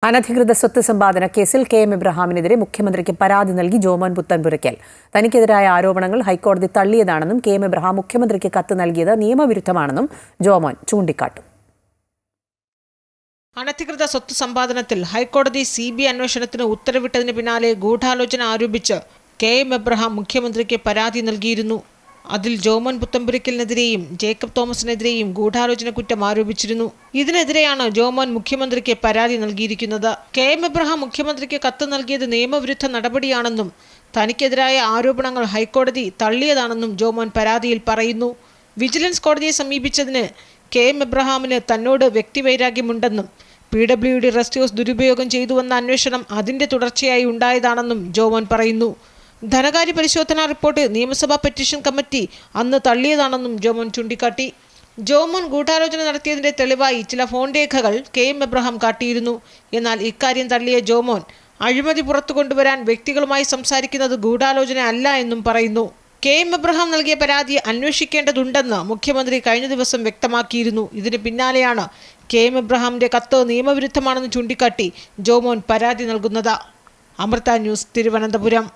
അനധികൃത സ്വത്ത് സമ്പാദന കേസിൽ കെ.എം. എബ്രഹാമിനെതിരെ മുഖ്യമന്ത്രിക്ക് പരാതി നൽകി ജോമോൻ പുത്തൻപുരയ്ക്കൽ. തനിക്കെതിരായ ആരോപണങ്ങൾ ഹൈക്കോടതി തള്ളിയതാണെന്നും കെ.എം. എബ്രഹാം മുഖ്യമന്ത്രിക്ക് കത്ത് നൽകിയത് നിയമവിരുദ്ധമാണെന്നും ജോമോൻ ചൂണ്ടിക്കാട്ടും. അനധികൃത സ്വത്ത് സമ്പാദനത്തിൽ ഹൈക്കോടതി CBI അന്വേഷണത്തിന് ഉത്തരവിട്ടതിന് പിന്നാലെ ഗൂഢാലോചന ആരോപിച്ച് കെ.എം. എബ്രഹാം മുഖ്യമന്ത്രിക്ക് പരാതി നൽകിയിരുന്നു. അതിൽ ജോമോൻ പുത്തൻപുരയ്ക്കലിനെതിരെയും ജേക്കബ് തോമസിനെതിരെയും ഗൂഢാലോചന കുറ്റം ആരോപിച്ചിരുന്നു. ഇതിനെതിരെയാണ് ജോമോൻ മുഖ്യമന്ത്രിക്ക് പരാതി നൽകിയിരിക്കുന്നത്. കെ.എം. എബ്രഹാം മുഖ്യമന്ത്രിക്ക് കത്ത് നൽകിയത് നിയമവിരുദ്ധ നടപടിയാണെന്നും തനിക്കെതിരായ ആരോപണങ്ങൾ ഹൈക്കോടതി തള്ളിയതാണെന്നും ജോമോൻ പരാതിയിൽ പറയുന്നു. വിജിലൻസ് കോടതിയെ സമീപിച്ചതിന് കെ.എം. എബ്രഹാമിന് തന്നോട് വ്യക്തിവൈരാഗ്യമുണ്ടെന്നും PWD റെസ്റ്റ് ഹൗസ് ദുരുപയോഗം ചെയ്തുവെന്ന അന്വേഷണം അതിന്റെ തുടർച്ചയായി ഉണ്ടായതാണെന്നും ജോമോൻ പറയുന്നു. ധനകാര്യ പരിശോധനാ റിപ്പോർട്ട് നിയമസഭാ പെറ്റീഷൻ കമ്മിറ്റി അന്ന് തള്ളിയതാണെന്നും ജോമോൻ ചൂണ്ടിക്കാട്ടി. ജോമോൻ ഗൂഢാലോചന നടത്തിയതിന്റെ തെളിവായി ചില ഫോൺ രേഖകൾ കെ.എം. എബ്രഹാം കാട്ടിയിരുന്നു. എന്നാൽ ഇക്കാര്യം തള്ളിയ ജോമോൻ അഴിമതി പുറത്തു കൊണ്ടുവരാൻ വ്യക്തികളുമായി സംസാരിക്കുന്നത് ഗൂഢാലോചന അല്ല എന്നും പറയുന്നു. കെ.എം. എബ്രഹാം നൽകിയ പരാതി അന്വേഷിക്കേണ്ടതുണ്ടെന്ന് മുഖ്യമന്ത്രി കഴിഞ്ഞ ദിവസം വ്യക്തമാക്കിയിരുന്നു. ഇതിന് പിന്നാലെയാണ് കെ.എം. എബ്രഹാമിന്റെ കത്ത് നിയമവിരുദ്ധമാണെന്ന് ചൂണ്ടിക്കാട്ടി ജോമോൻ പരാതി നൽകുന്നത്. അമൃത ന്യൂസ്, തിരുവനന്തപുരം.